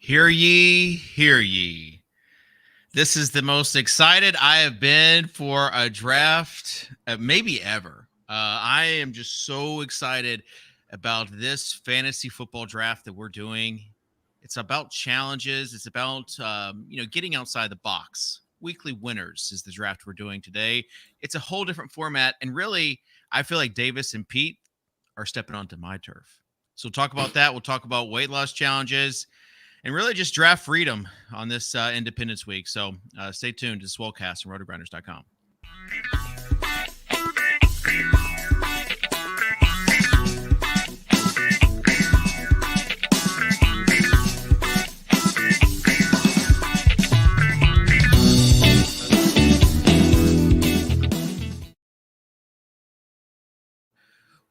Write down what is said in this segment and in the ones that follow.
Hear ye, hear ye. This is the most excited I have been for a draft, maybe ever. I am just so excited about this fantasy football draft that we're doing. It's about challenges. It's about getting outside the box. Weekly winners is the draft we're doing today. It's a whole different format, and really, I feel like Davis and Pete are stepping onto my turf. So we'll talk about that. We'll talk about weight loss challenges and really just draft freedom on this Independence Week. So stay tuned to Swolecast and RotoGrinders.com.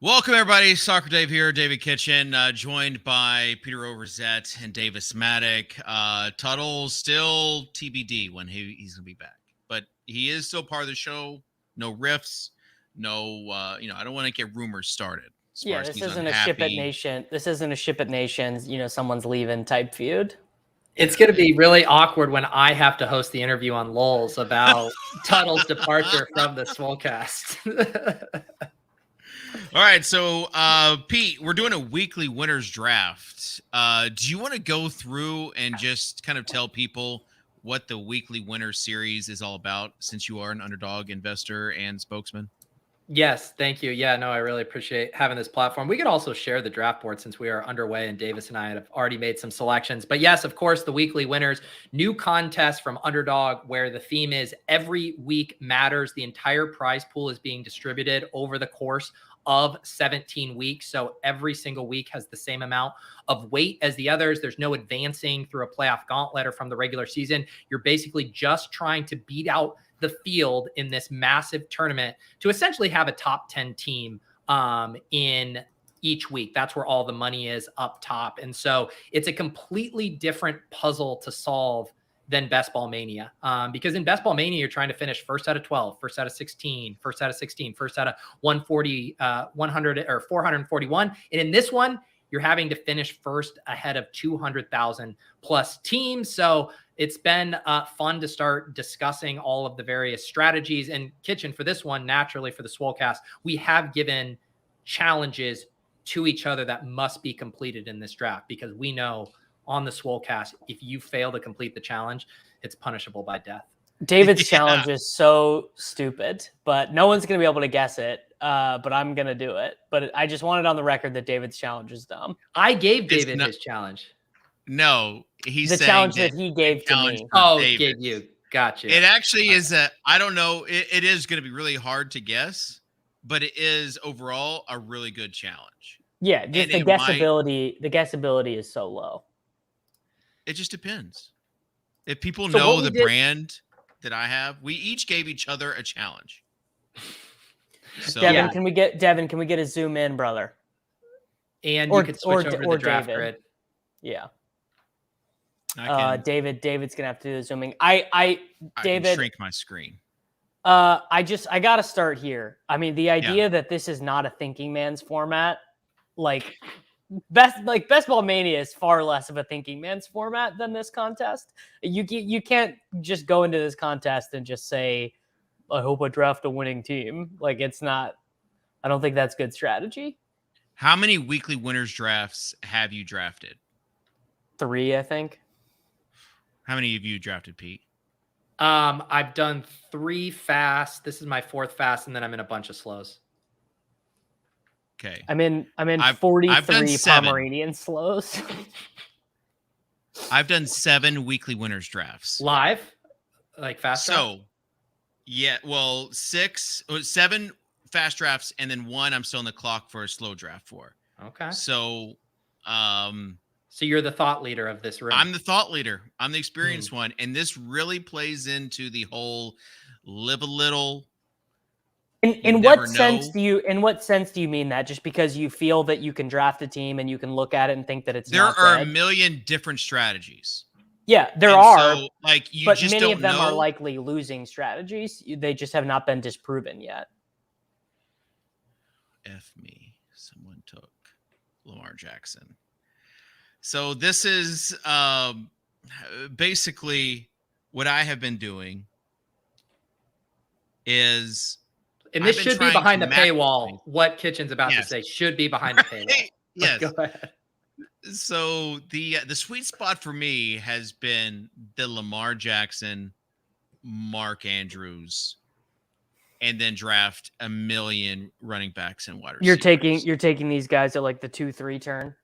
Welcome, everybody. Soccer Dave here, David Kitchen, joined by Peter Overzet and Davis Maddock. Tuttle's still TBD when he's going to be back, but he is still part of the show. No riffs, no, I don't want to get rumors started. Yeah, this isn't a ship at nation. This isn't a ship at nations, someone's leaving type feud. It's going to be really awkward when I have to host the interview on Lulz about Tuttle's departure from the Swolecast. All right, so Pete, we're doing a weekly winners draft. Do you want to go through and just kind of tell people what the weekly winners series is all about, since you are an underdog investor and spokesman? Yes, thank you. Yeah, no, I really appreciate having this platform. We could also share the draft board since we are underway, and Davis and I have already made some selections. But yes, of course, the weekly winners, new contest from Underdog, where the theme is every week matters. The entire prize pool is being distributed over the course of 17 weeks. So every single week has the same amount of weight as the others. There's no advancing through a playoff gauntlet or from the regular season. You're basically just trying to beat out the field in this massive tournament to essentially have a top 10 team in each week. That's where all the money is up top. And so it's a completely different puzzle to solve than Best Ball Mania. Because in Best Ball Mania, you're trying to finish first out of 12, first out of 16, first out of 16, first out of 140, 100 or 441. And in this one, you're having to finish first ahead of 200,000 plus teams. So it's been fun to start discussing all of the various strategies. And Kitchen, for this one, naturally for the Swolecast, we have given challenges to each other that must be completed in this draft, because we know on the Swolecast, if you fail to complete the challenge, it's punishable by death. David's challenge is so stupid, but no one's going to be able to guess it. But I'm going to do it. But I just wanted on the record that David's challenge is dumb. I gave David his challenge. No, he's the challenge that he gave to me. Oh, gave you. Gotcha. It actually is I don't know. It is going to be really hard to guess, but it is overall a really good challenge. Yeah, just the guessability. The guessability is so low. It just depends. If people know the brand that I have, we each gave each other a challenge. So, Devin, can we get a zoom in, brother? And you could switch over to the draft grid. Yeah. David's gonna have to do the zooming. I can shrink my screen. I gotta start here. I mean, the idea that this is not a thinking man's format, Best Ball Mania is far less of a thinking man's format than this contest. You can't just go into this contest and just say, I hope I draft a winning team. It's not, I don't think that's good strategy. How many weekly winners drafts have you drafted? 3, I think. How many of you drafted, Pete? I've done 3 fast. This is my 4th fast, and then I'm in a bunch of slows. Okay. I'm in 43 Pomeranian slows. I've done 7 weekly winners drafts. Live? Fast draft? So, yeah, well, 7 fast drafts, and then 1 I'm still on the clock for a slow draft for. Okay. So, so you're the thought leader of this room. I'm the thought leader. I'm the experienced one, and this really plays into the whole live a little. In what sense do you mean that? Just because you feel that you can draft a team and you can look at it and think that it's there are a million different strategies. Yeah, there are. So, but many of them are likely losing strategies. They just have not been disproven yet. F me. Someone took Lamar Jackson. So this is basically what I have been doing is, And I've this been should be trying to behind the maximize. paywall. What Kitchen's about to Yes. say should be behind the paywall. But Yes. go ahead. So the sweet spot for me has been the Lamar Jackson, Mark Andrews, and then draft a million running backs and wide receivers. You're taking these guys at like the 2-3 turn.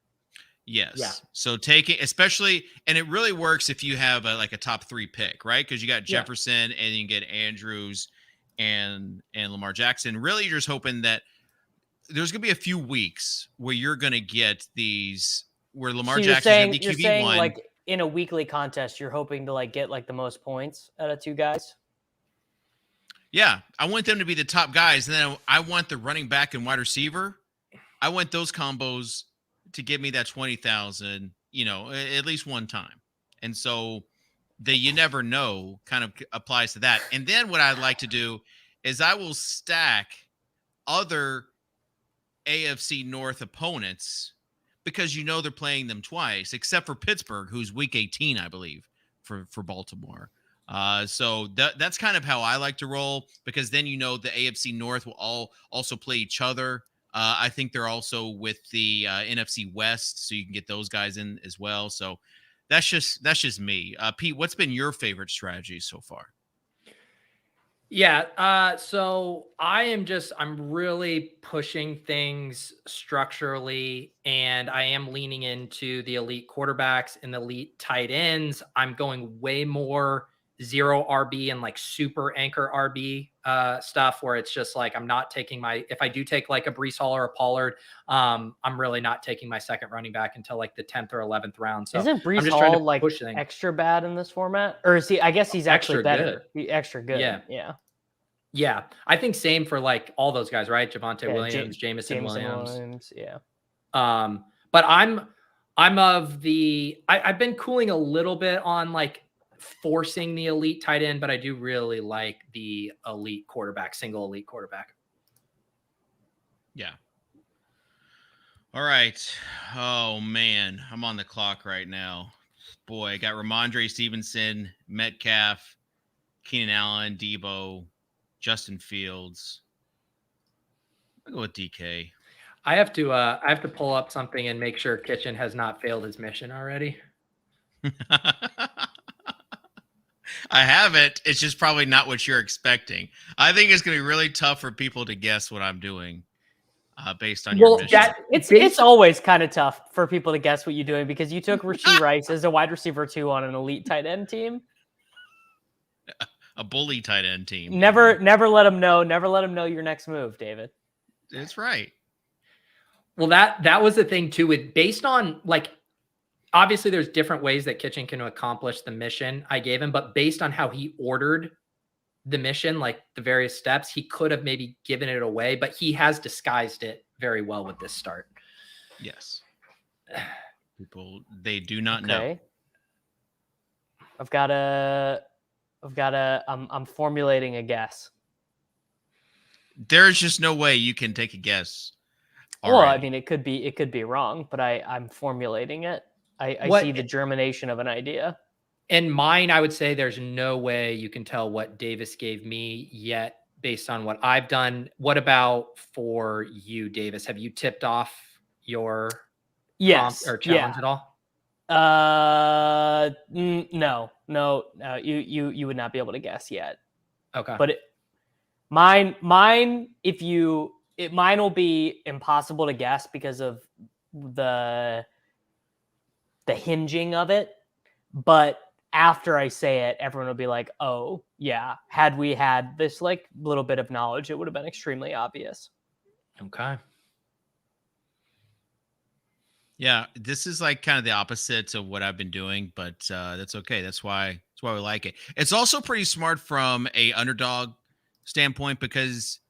Yes. Yeah. So taking, especially, and it really works if you have like a top 3 pick, right? Because you got Jefferson and you get Andrews and Lamar Jackson. Really, you're just hoping that there's going to be a few weeks where you're going to get these, where Lamar Jackson's going to be you're QB1. saying like in a weekly contest, you're hoping to like get like the most points out of 2 guys. Yeah, I want them to be the top guys, and then I want the running back and wide receiver. I want those combos to give me that 20,000, at least one time. And so the you never know kind of applies to that. And then what I'd like to do is I will stack other AFC North opponents, because they're playing them twice, except for Pittsburgh, who's week 18, I believe, for Baltimore. So that's kind of how I like to roll, because then the AFC North will also play each other. I think they're also with the NFC West, so you can get those guys in as well. So that's just me. Pete, what's been your favorite strategy so far? Yeah. So I'm really pushing things structurally, and I am leaning into the elite quarterbacks and the elite tight ends. I'm going way more 0 RB and like super anchor RB stuff, where it's just like, I'm not taking if I do take like a Breece Hall or a Pollard, I'm really not taking my second running back until like the 10th or 11th round. So isn't Breece I'm just trying Hall to like push things. extra bad in this format? Or is he, I guess he's actually better. Extra good. Yeah. Yeah. I think same for like all those guys, right? Javonte Williams, Jameson Williams. Yeah. But I've been cooling a little bit on like forcing the elite tight end, but I do really like the elite quarterback, single elite quarterback. Yeah. All right. Oh man, I'm on the clock right now. Boy, I got Ramondre Stevenson, Metcalf, Keenan Allen, Debo, Justin Fields. I'll go with DK. I have to pull up something and make sure Kitchen has not failed his mission already. I haven't. It's just probably not what you're expecting. I think it's going to be really tough for people to guess what I'm doing based on your mission. It's always kind of tough for people to guess what you're doing, because you took Rashee Rice as a wide receiver 2 on an elite tight end team. A bully tight end team. Never let them know. Never let them know your next move, David. That's right. Well, that was the thing too, with based on like, obviously there's different ways that Kitchen can accomplish the mission I gave him, but based on how he ordered the mission, like the various steps, he could have maybe given it away, but he has disguised it very well with this start. Yes. People, they do not know. I'm formulating a guess. There's just no way you can take a guess. Well, I mean, it could be wrong, but I'm formulating it. I see the germination of an idea. In mine, I would say there's no way you can tell what Davis gave me yet based on what I've done. What about for you, Davis? Have you tipped off your challenge at all? No. You would not be able to guess yet. Okay. But mine will be impossible to guess because of the hinging of it. But after I say it, everyone will be like, oh yeah, had we had this like little bit of knowledge, it would have been extremely obvious. Okay. Yeah, this is like kind of the opposite of what I've been doing, but that's okay. That's why we like it. It's also pretty smart from a underdog standpoint, because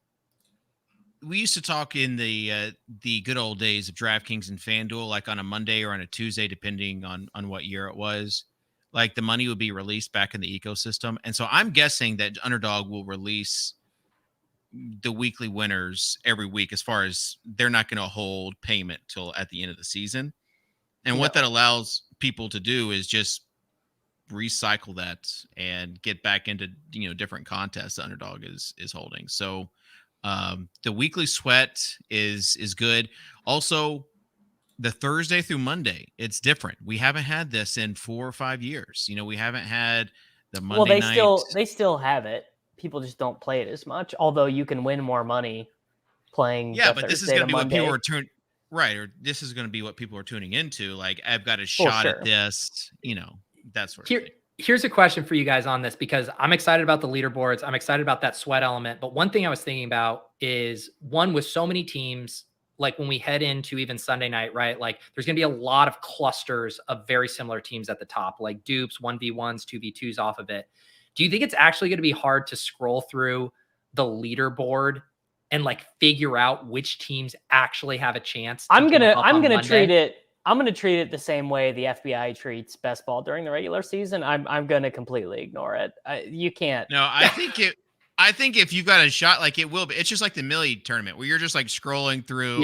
we used to talk in the good old days of DraftKings and FanDuel, like on a Monday or on a Tuesday, depending on what year it was. Like the money would be released back in the ecosystem, and so I'm guessing that Underdog will release the weekly winners every week, as far as they're not going to hold payment till at the end of the season. And what that allows people to do is just recycle that and get back into, different contests the underdog is holding. So the weekly sweat is good. Also, the Thursday through Monday, it's different. We haven't had this in 4 or 5 years. We haven't had the Monday night. They still have it. People just don't play it as much. Although you can win more money playing. Yeah, but Thursday this is going to be what Monday. people are right, or this is going to be what people are tuning into. Like, I've got a shot at this. That sort of thing. Here's a question for you guys on this, because I'm excited about the leaderboards. I'm excited about that sweat element. But one thing I was thinking about is, one, with so many teams, like when we head into even Sunday night, right? Like there's going to be a lot of clusters of very similar teams at the top, like dupes, 1v1s, 2v2s off of it. Do you think it's actually going to be hard to scroll through the leaderboard and like figure out which teams actually have a chance? I'm going to treat it the same way the FBI treats best ball during the regular season. I'm going to completely ignore it. You can't. No, I think if you've got a shot, like it will be. It's just like the Millie tournament where you're just like scrolling through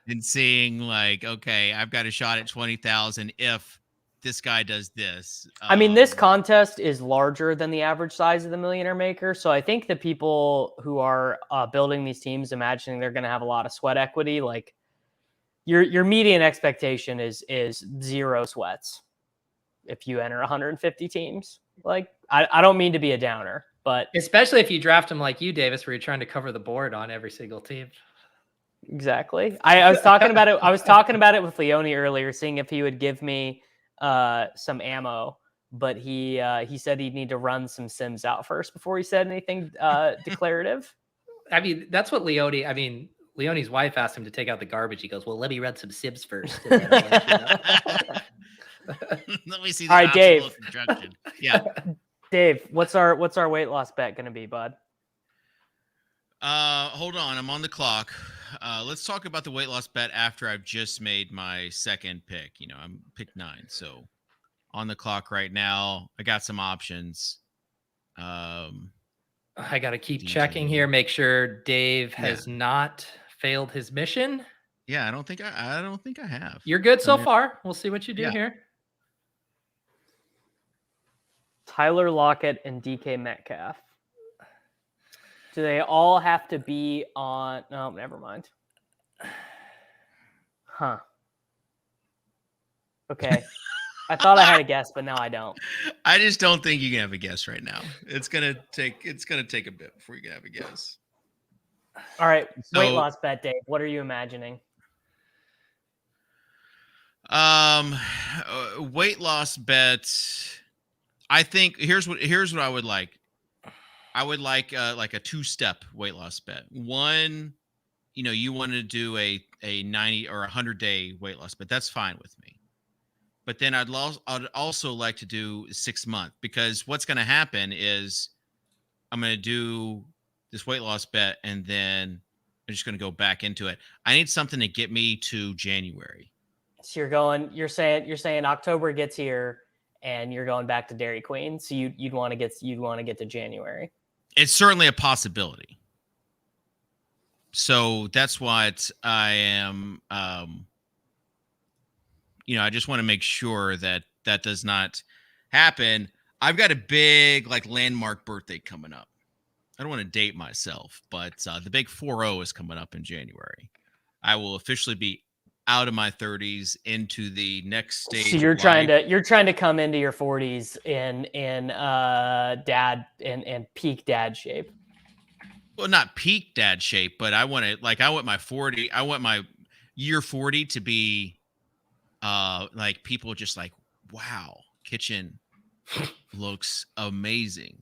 and seeing like, okay, I've got a shot at 20,000 if this guy does this. I mean, this contest is larger than the average size of the Millionaire Maker. So I think the people who are building these teams, imagining they're going to have a lot of sweat equity, like your median expectation is 0 sweats if you enter 150 teams. Like, I don't mean to be a downer. But especially if you draft them like you, Davis, where you're trying to cover the board on every single team. Exactly. I was talking about it. I was talking about it with Leone earlier, seeing if he would give me some ammo. But he said he'd need to run some sims out first before he said anything declarative. I mean, that's what Leone. I mean, Leone's wife asked him to take out the garbage. He goes, "Well, let me run some sims first." And then I'll let you know. Let me see. The all right, Dave. Yeah. Dave, what's our weight loss bet going to be, bud? Hold on, I'm on the clock. Let's talk about the weight loss bet after I've just made my second pick. I'm pick 9, so on the clock right now. I got some options. I got to keep checking here, make sure Dave has not failed his mission. Yeah, I don't think I have. You're good so far. We'll see what you do here. Tyler Lockett and DK Metcalf. Do they all have to be on? No, never mind. Huh. Okay. I thought I had a guess, but now I don't. I just don't think you can have a guess right now. It's gonna take a bit before you can have a guess. All right. Weight loss bet, Dave. What are you imagining? Weight loss bets. I think here's what I would like. I would like a 2-step weight loss bet. One, you want to do a 90 or 100-day weight loss bet. That's fine with me. But then I'd also like to do 6-month, because what's going to happen is I'm going to do this weight loss bet and then I'm just going to go back into it. I need something to get me to January. So you're saying October gets here and you're going back to Dairy Queen. So you'd want to get to January. It's certainly a possibility. So that's what I am. I just want to make sure that does not happen. I've got a big landmark birthday coming up. I don't want to date myself, but the big 4-0 is coming up in January. I will officially be out of my 30s into the next stage. So you're trying to come into your 40s in dad and peak dad shape. Well, not peak dad shape, but I want my year 40 to be people just like, wow, kitchen looks amazing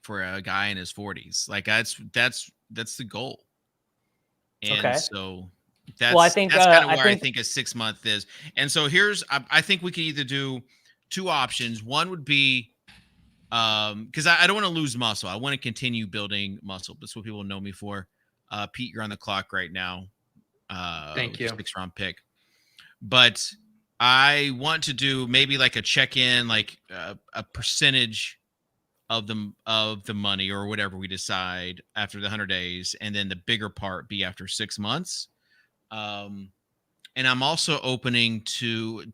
for a guy in his 40s. Like that's the goal. And so that's kind of where I think a 6-month is. And so I think we could either do 2 options. One would be, because I don't want to lose muscle. I want to continue building muscle. That's what people know me for. Pete, you're on the clock right now. Thank you. 6th-round pick. But I want to do maybe like a check-in, like a percentage of the money or whatever we decide after the 100 days, and then the bigger part be after 6 months. and I'm also open to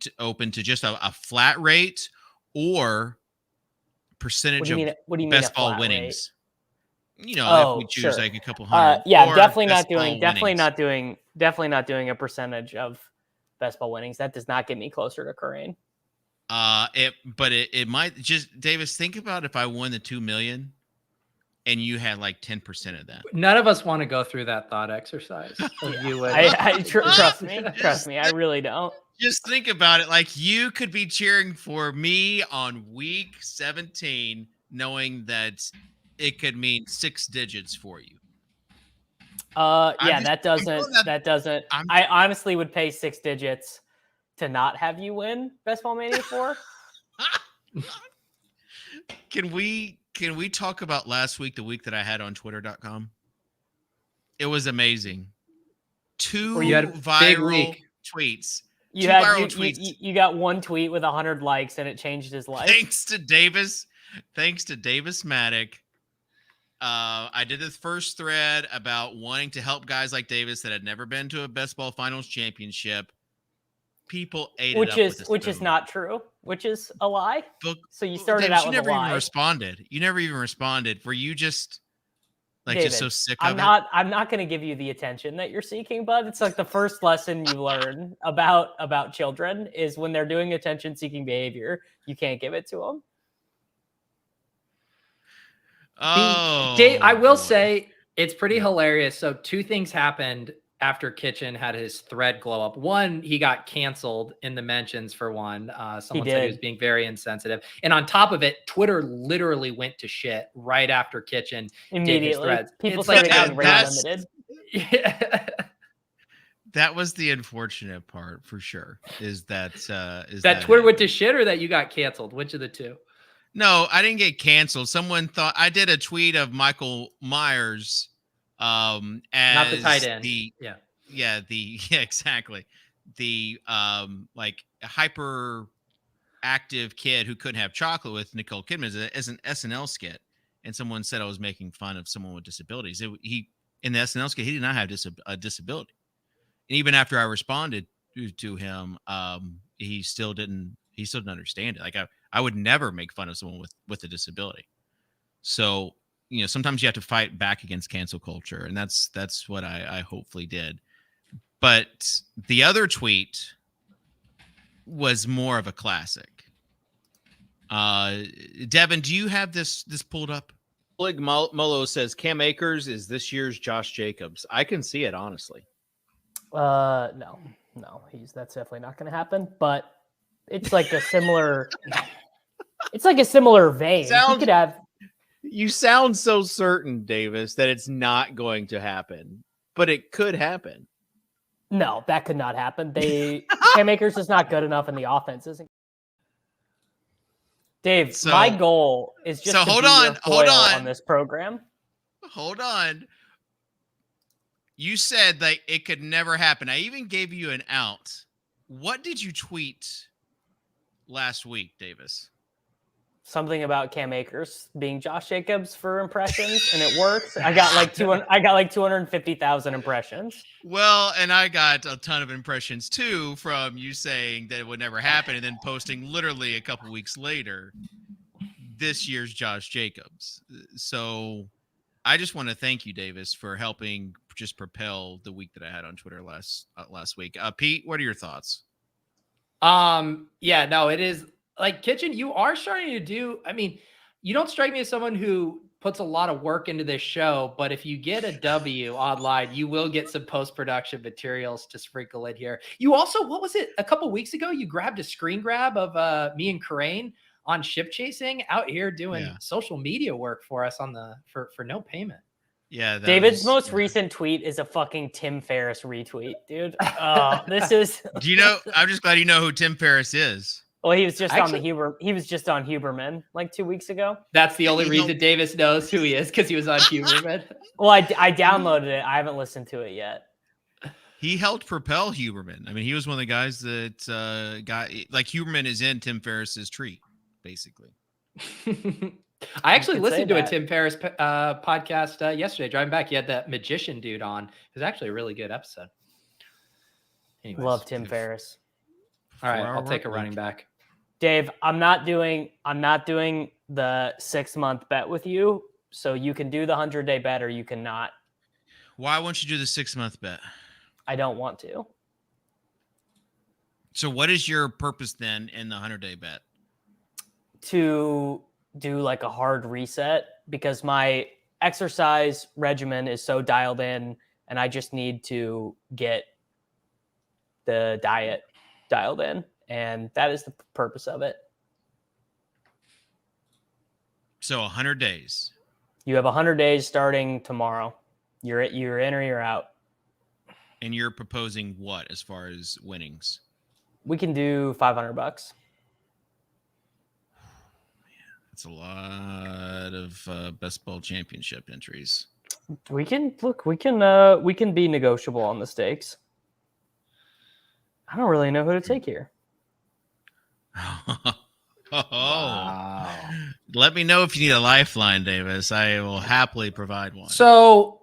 just a flat rate or percentage of What do you mean best a ball flat rate? winnings. If we Oh, choose sure. like a couple hundred, Yeah, or definitely best not doing, ball definitely winnings. not doing a percentage of best ball winnings. That does not get me closer to Corain. It might just, Davis, think about if I won the 2 million and you had like 10% of that. None of us want to go through that thought exercise. Of you would. Trust me, I really don't. Just think about it. Like, you could be cheering for me on week 17, knowing that it could mean 6 digits for you. Yeah, that doesn't. I honestly would pay 6 digits to not have you win Best Ball Mania 4. Can we talk about last week, the week that I had on Twitter.com? It was amazing. 2 you had a big viral week. tweets. You got one tweet with 100 likes and it changed his life. Thanks to Davis Maddock. I did this first thread about wanting to help guys like Davis that had never been to a best ball finals championship. People ate it up with a which is spoon. not true, which is a lie. So you started Davis, out with a lie. You never even responded. Were you just like David, just so sick of it? I'm not going to give you the attention that you're seeking, bud. It's like the first lesson you learn about children is when they're doing attention-seeking behavior, you can't give it to them. Oh, Dave, I will boy. say it's pretty hilarious. So 2 things happened after Kitchen had his thread glow up. One, he got canceled in the mentions for one. Someone said he was being very insensitive. And on top of it, Twitter literally went to shit right after Kitchen did his threads. People started getting rate limited. Yeah. That was the unfortunate part for sure. Is that Twitter went to shit or that you got canceled? Which of the two? No, I didn't get canceled. Someone thought I did a tweet of Michael Myers as not the tight end. Exactly. The like hyper active kid who couldn't have chocolate with Nicole Kidman as an SNL skit, and someone said I was making fun of someone with disabilities. He in the SNL skit, he did not have a disability, and even after I responded to him, he still didn't understand it. Like I would never make fun of someone with a disability. So, sometimes you have to fight back against cancel culture, and that's what I hopefully did. But the other tweet was more of a classic. Devin, do you have this pulled up? Oleg Molo says Cam Akers is this year's Josh Jacobs. I can see it, honestly. No, that's definitely not going to happen. But it's like a similar. It's like a similar vein. He could have. You sound so certain, Davis, that it's not going to happen, but it could happen. No, that could not happen. Cam Akers is not good enough in the offense, isn't? Dave, my goal is just to hold on this program. Hold on. You said that it could never happen. I even gave you an out. What did you tweet last week, Davis? Something about Cam Akers being Josh Jacobs for impressions, and it works. I got like 250,000 impressions. Well, and I got a ton of impressions too from you saying that it would never happen, and then posting literally a couple weeks later, this year's Josh Jacobs. So I just want to thank you, Davis, for helping just propel the week that I had on Twitter last week. Pete, what are your thoughts? Yeah, no, it is. Like Kitchen, you are starting to do. I mean, you don't strike me as someone who puts a lot of work into this show, but if you get a W online, you will get some post-production materials to sprinkle in here. You also, what was it? A couple weeks ago, you grabbed a screen grab of me and Corain on Ship Chasing out here doing social media work for us for no payment. Yeah. David's most recent tweet is a fucking Tim Ferriss retweet, dude. This is. Do you know? I'm just glad you know who Tim Ferriss is. Well, he was just on Huberman like 2 weeks ago. That's the only reason Davis knows who he is, because he was on Huberman. Well, I downloaded it. I haven't listened to it yet. He helped propel Huberman. I mean, he was one of the guys that got like Huberman is in Tim Ferriss's tree, basically. I actually listened to a Tim Ferriss podcast yesterday driving back. He had that magician dude on. It was actually a really good episode. Anyways. Love Tim Ferriss. All right, 4-hour I'll take a work running week. back. Dave, I'm not doing the 6-month bet with you. So you can do the 100-day bet or you cannot. Why won't you do the 6-month bet? I don't want to. So what is your purpose then in the 100-day bet? To do like a hard reset because my exercise regimen is so dialed in and I just need to get the diet dialed in. And that is the purpose of it. So 100 days. You have 100 days starting tomorrow. You're in or you're out. And you're proposing what as far as winnings? We can do $500. That's a lot of best ball championship entries. We can be negotiable on the stakes. I don't really know who to take here. Wow. Let me know if you need a lifeline, Davis. I will happily provide one. So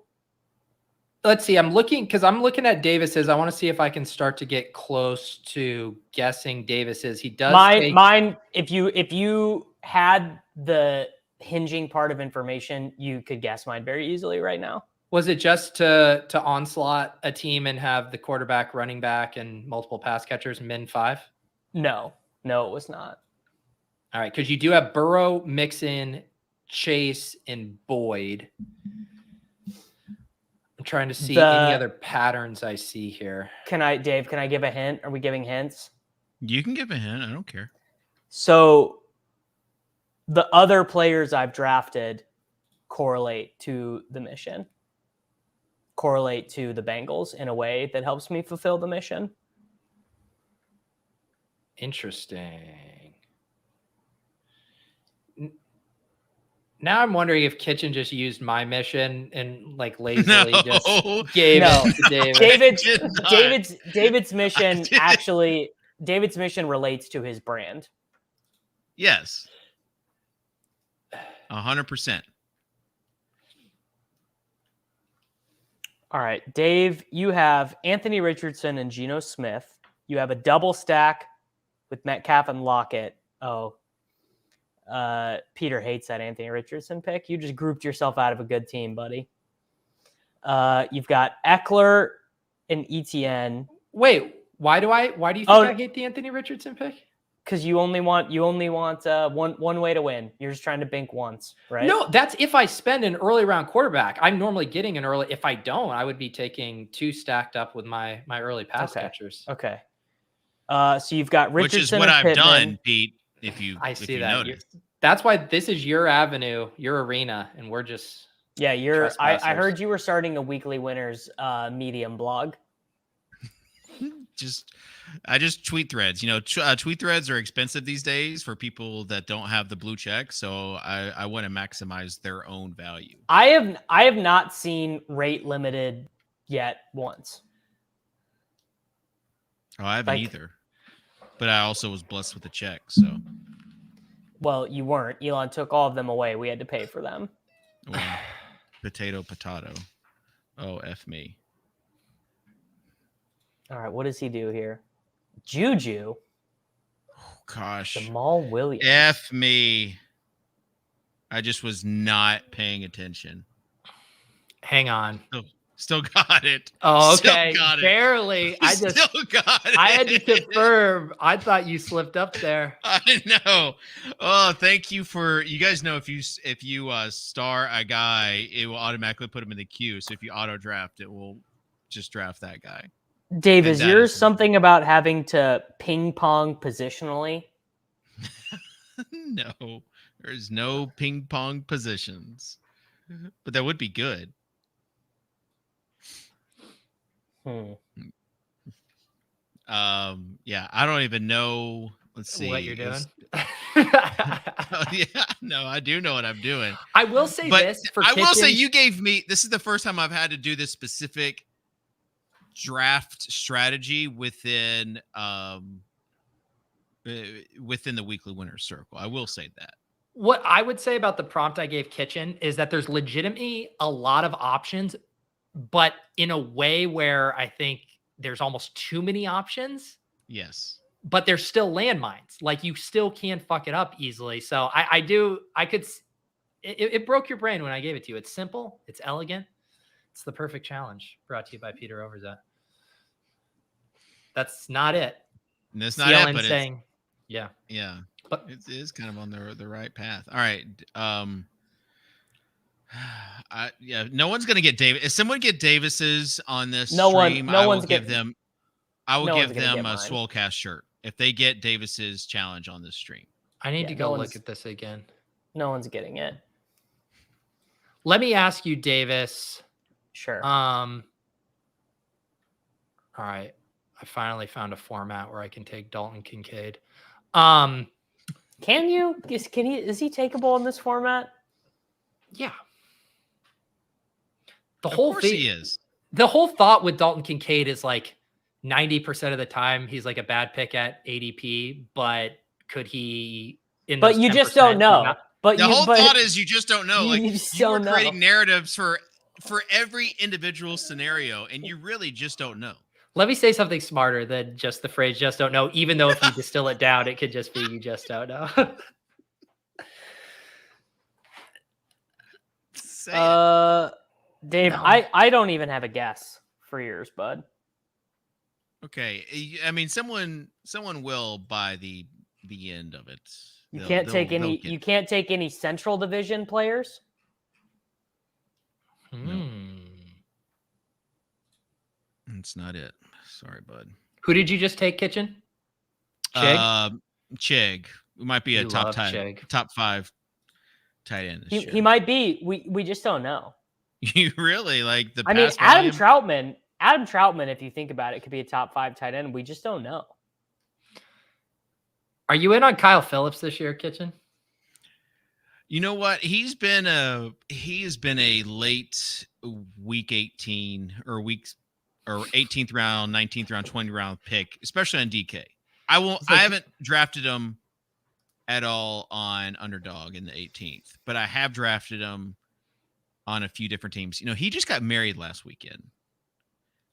let's see. I'm looking at Davis's. I want to see if I can start to get close to guessing Davis's. He does mine. If you had the hinging part of information, you could guess mine very easily right now. Was it just to onslaught a team and have the quarterback, running back, and multiple pass catchers min 5? No, it was not. All right, because you do have Burrow, Mixon, Chase, and Boyd. I'm trying to see any other patterns I see here. Dave, can I give a hint? Are we giving hints? You can give a hint. I don't care. So the other players I've drafted correlate to the mission, correlate to the Bengals in a way that helps me fulfill the mission. Interesting. Now I'm wondering if Kitchen just used my mission and like lazily just gave it to David. David's mission actually, David's mission relates to his brand. Yes. 100%. All right, Dave, you have Anthony Richardson and Geno Smith. You have a double stack with Metcalf and Lockett. Oh, Peter hates that Anthony Richardson pick. You just grouped yourself out of a good team, buddy. You've got Eckler and ETN. Wait, why do you think I hate the Anthony Richardson pick? Because you only want one way to win. You're just trying to bink once, right? No, that's if I spend an early round quarterback. I'm normally getting an early. If I don't, I would be taking 2 stacked up with my early pass catchers. Okay. So you've got Richardson, which is what and I've Pittman. done, Pete. I see that. That's why this is your avenue, your arena, and we're just I heard you were starting a weekly winners Medium blog. I just tweet threads. Tweet threads are expensive these days for people that don't have the blue check. So I want to maximize their own value. I have not seen rate limited yet once. Oh, I haven't either. But I also was blessed with a check. So. Well, you weren't. Elon took all of them away. We had to pay for them. Well, potato. Oh, F me. All right, what does he do here? Juju. Oh, gosh. Jamal Williams. F me. I just was not paying attention. Hang on. Still got it. Oh, okay. Barely. I had to confirm. I thought you slipped up there. I know. Oh, thank you you guys know if you star a guy, it will automatically put him in the queue. So if you auto draft, it will just draft that guy. Dave, is yours something about having to ping pong positionally? No, there's no ping pong positions, but that would be good. Yeah, I don't even know. Let's see what you're doing. Yeah, no, I do know what I'm doing. I will say will say you gave me. This is the first time I've had to do this specific draft strategy within the weekly winners circle. I will say that. What I would say about the prompt I gave Kitchen is that there's legitimately a lot of options, but in a way where I think there's almost too many options, Yes. but there's still landmines. Like you still can fuck it up easily. So it broke your brain when I gave it to you. It's simple. It's elegant. It's the perfect challenge. Brought to you by Peter Overzet. That's not it. That's not it, but saying, yeah. But it is kind of on the right path. All right. No one's gonna get Davis. If someone get Davis's on this stream, I will give them a Swolecast shirt if they get Davis's challenge on this stream. I need to go look at this again. No one's getting it. Let me ask you, Davis. Sure. All right. I finally found a format where I can take Dalton Kincaid. Can you? Is he takeable in this format? Yeah. Of course he is. The whole thought with Dalton Kincaid is like 90% of the time he's like a bad pick at ADP, but could he? But you just don't know. The whole thought is you just don't know. Like you are creating know. narratives for every individual scenario, and you really just don't know. Let me say something smarter than just the phrase "just don't know." Even though if you distill it down, it could just be you just don't know. Dave, no. I don't even have a guess for yours, bud. Okay, I mean someone will by the end of it. You can't take any Central Division players. No. That's not it. Sorry, bud. Who did you just take, Kitchen? Chig? Chig. It might be a top 5 tight end. He might be. We just don't know. You really like the? I mean, Adam Troutman. Adam Troutman, if you think about it, could be a top 5 tight end. We just don't know. Are you in on Kyle Phillips this year, Kitchen? You know what? He has been a late week 18 or 18th round, 19th round, 20th round pick, especially on DK. I haven't drafted him at all on Underdog in the 18th, but I have drafted him on a few different teams. You know, he just got married last weekend.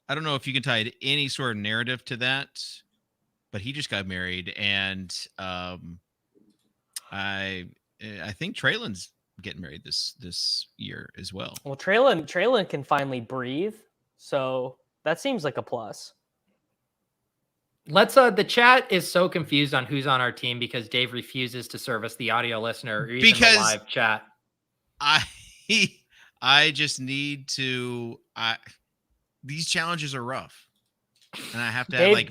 I don't know if you can tie any sort of narrative to that, but he just got married, and I think Traylon's getting married this year as well. Well, Traylon can finally breathe, so that seems like a plus. Let's the chat is so confused on who's on our team because Dave refuses to service the audio listener or even the live chat. I just need to these challenges are rough. And I have to have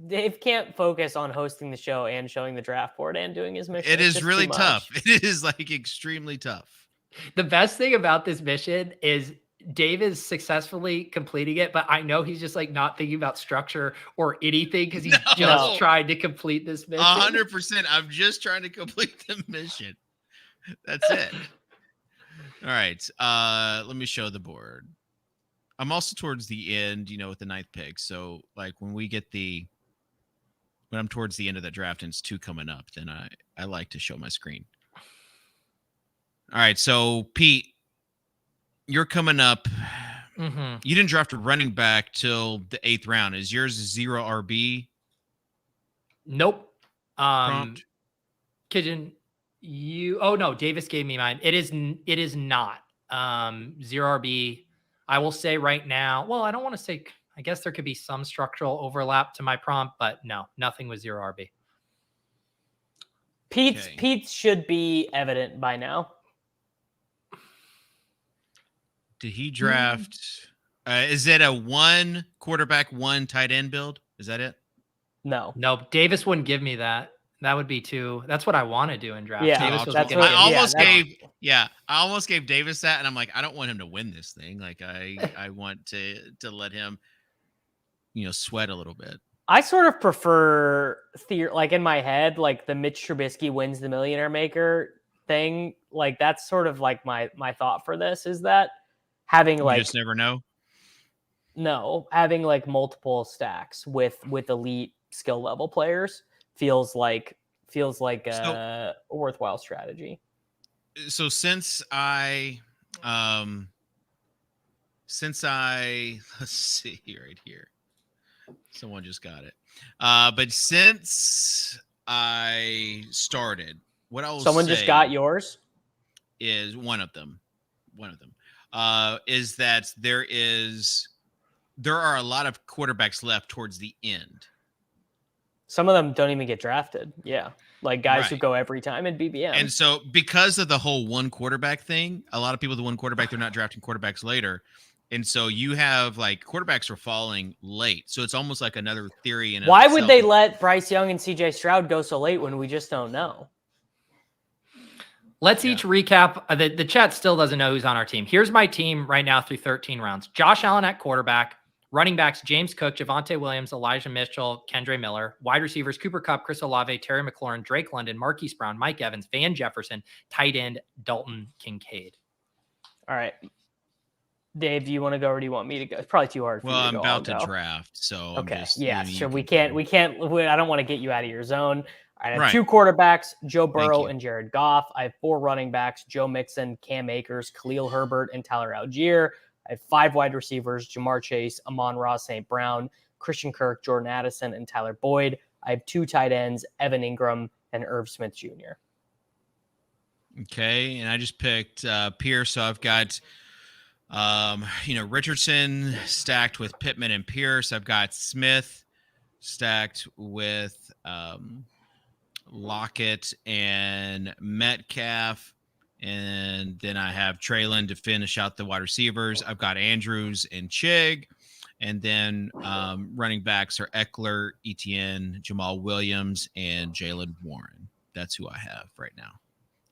Dave can't focus on hosting the show and showing the draft board and doing his mission. It is really tough. It is like extremely tough. The best thing about this mission is Dave is successfully completing it, but I know he's just like not thinking about structure or anything because he's just trying to complete this mission. 100%. I'm just trying to complete the mission. That's it. All right. Let me show the board. I'm also towards the end, with the 9th pick. So like when I'm towards the end of that draft and it's 2 coming up, then I like to show my screen. All right. So Pete, you're coming up. Mm-hmm. You didn't draft a running back till the 8th round. Is yours 0 RB? Nope. Prompt? Kitchen, no, Davis gave me mine. It is not 0 RB. I will say right now, well, I don't want to say, I guess there could be some structural overlap to my prompt, but no, nothing was 0 RB. Pete's should be evident by now. Did he draft? Is it a 1 quarterback, 1 tight end build? Is that it? No. Davis wouldn't give me that. That would be 2. That's what I want to do in draft. Yeah, I almost gave Davis that, and I'm like, I don't want him to win this thing. Like, I want to let him, sweat a little bit. I sort of prefer like in my head, like the Mitch Trubisky wins the Millionaire Maker thing. Like that's sort of like my thought for this is that having like you just never know. No, having like multiple stacks with elite skill level players feels like a worthwhile strategy. So since I let's see right here. Someone just got it. But since I started, what I will Someone just got yours. is one of them is that there are a lot of quarterbacks left towards the end. Some of them don't even get drafted. Yeah. Like guys who Right. go every time in BBM. And so because of the whole one quarterback thing, a lot of people, the one quarterback, they're not drafting quarterbacks later. And so you have like quarterbacks are falling late. So it's almost like another theory. Why would they let Bryce Young and CJ Stroud go so late when we just don't know? Let's each recap. The chat still doesn't know who's on our team. Here's my team right now through 13 rounds. Josh Allen at quarterback. Running backs, James Cook, Javonte Williams, Elijah Mitchell, Kendre Miller. Wide receivers, Cooper Kupp, Chris Olave, Terry McLaurin, Drake London, Marquise Brown, Mike Evans, Van Jefferson. Tight end, Dalton Kincaid. All right. Dave, do you want to go or do you want me to go? It's probably too hard for Well, you to I'm go. about to I'll go. draft. So Okay. I'm just, Yeah, you sure. can We go. can't, I don't want to get you out of your zone. I have Right. 2 quarterbacks, Joe Burrow you. and Jared Goff. I have 4 running backs, Joe Mixon, Cam Akers, Khalil Herbert, and Tyler Algier. I have 5 wide receivers, Jamar Chase, Amon-Ra St. Brown, Christian Kirk, Jordan Addison, and Tyler Boyd. I have 2 tight ends, Evan Ingram and Irv Smith Jr. Okay. And I just picked Pierce. So I've got, Richardson stacked with Pittman and Pierce. I've got Smith stacked with Lockett and Metcalf. And then I have Traylon to finish out the wide receivers. I've got Andrews and Chig. And then running backs are Eckler, Etienne, Jamal Williams, and Jalen Warren. That's who I have right now.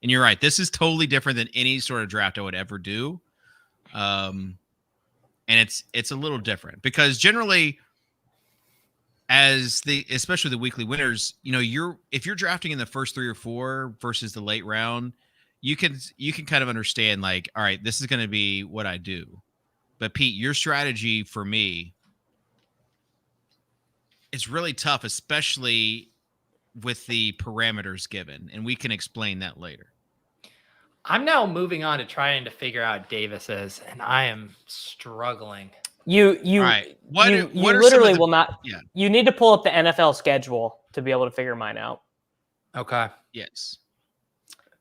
And you're right. This is totally different than any sort of draft I would ever do. And it's a little different because generally, especially the weekly winners, if you're drafting in the first 3 or 4 versus the late round, you can kind of understand like, all right, this is going to be what I do. But Pete, your strategy for me, it's really tough, especially with the parameters given, and we can explain that later. I'm now moving on to trying to figure out Davis's, and I am struggling. You All right. What are literally some of will not. Yeah. You need to pull up the NFL schedule to be able to figure mine out. Okay. Yes.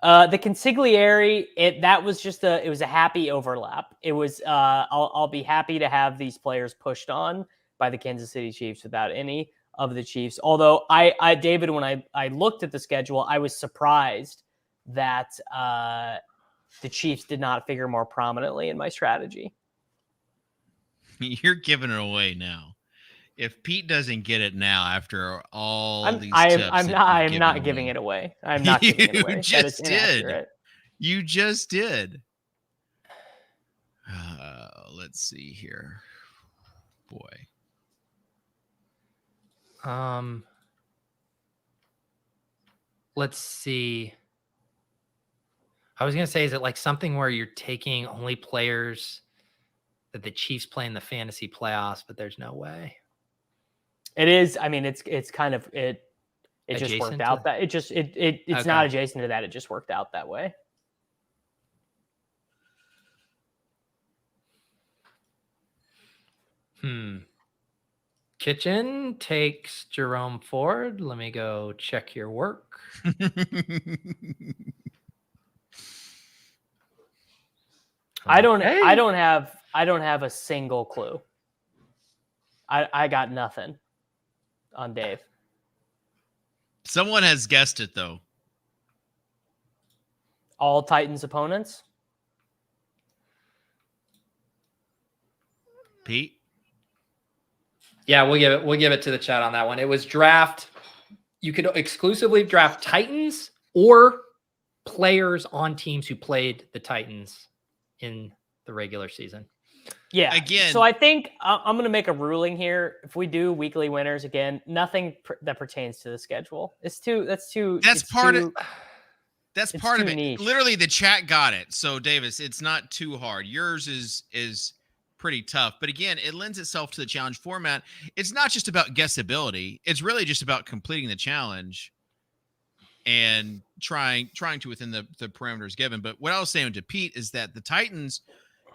The consigliere, that was just it was a happy overlap. It was I'll be happy to have these players pushed on by the Kansas City Chiefs without any of the Chiefs. Although I David, when I looked at the schedule, I was surprised that the Chiefs did not figure more prominently in my strategy. You're giving it away now. If Pete doesn't get it now after all these tips, I'm not giving it away. I'm not giving it away. You That is just did. inaccurate. You just did. Let's see here. Boy. Let's see. I was going to say, is it like something where you're taking only players that the Chiefs play in the fantasy playoffs, but there's no way? It is. I mean, it's kind of it just worked out that it's Okay. not adjacent to that. It just worked out that way. Kitchen takes Jerome Ford. Let me go check your work. I don't have a single clue. I got nothing on Dave. Someone has guessed it though. All Titans opponents. Pete? Yeah, we'll give it to the chat on that one. It was draft. You could exclusively draft Titans or players on teams who played the Titans in the regular season. Yeah. Again. So I think I'm going to make a ruling here. If we do weekly winners again, nothing that pertains to the schedule. That's part of it. Niche. Literally, the chat got it. So Davis, it's not too hard. Yours is pretty tough, but again, it lends itself to the challenge format. It's not just about guessability. It's really just about completing the challenge and trying to within the parameters given. But what I was saying to Pete is that the Titans,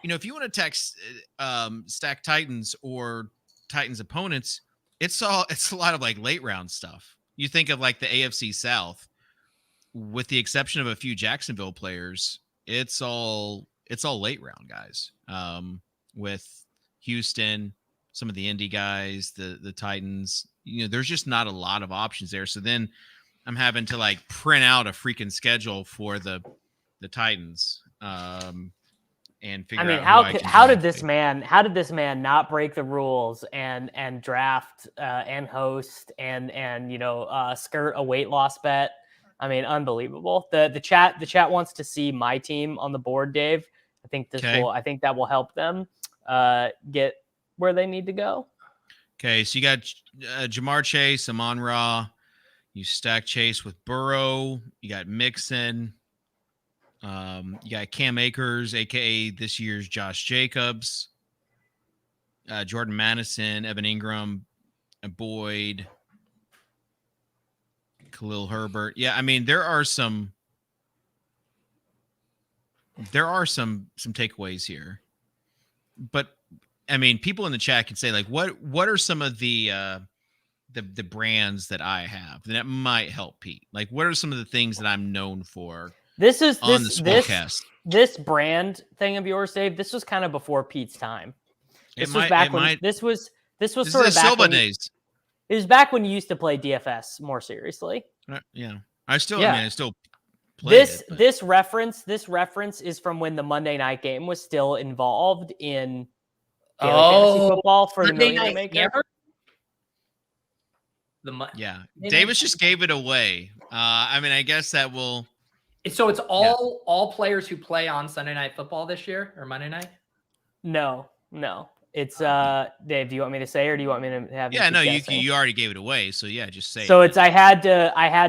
if you want to stack Titans or Titans opponents, it's a lot of like late round stuff. You think of like the AFC South, with the exception of a few Jacksonville players, it's all late round guys. With Houston, some of the Indy guys, the Titans, there's just not a lot of options there. So then I'm having to like print out a freaking schedule for the Titans. And figure out how did this man not break the rules and draft and host and skirt a weight loss bet? I mean, unbelievable. The chat wants to see my team on the board, Dave. I think that will help them get where they need to go. Okay, so you got Jamar Chase, Amon-Ra. You stack Chase with Burrow. You got Mixon. You got Cam Akers, aka this year's Josh Jacobs, Jordan Madison, Evan Ingram, Boyd, Khalil Herbert. Yeah, I mean there are some takeaways here, but I mean people in the chat can say like what are some of the brands that I have that might help Pete? Like what are some of the things that I'm known for? This Swolecast. This brand thing of yours, Dave. This was kind of before Pete's time. This was back when sort of back when days. It was back when you used to play DFS more seriously. Yeah, I still play this reference is from when the Monday night game was still involved in daily fantasy football for the Millionaire Maker. Davis just gave it away. I mean, I guess that will. So it's all players who play on Sunday Night Football this year or Monday night? No. It's Dave, do you want me to say or do you want me to have you already gave it away, so yeah, just say so it. I had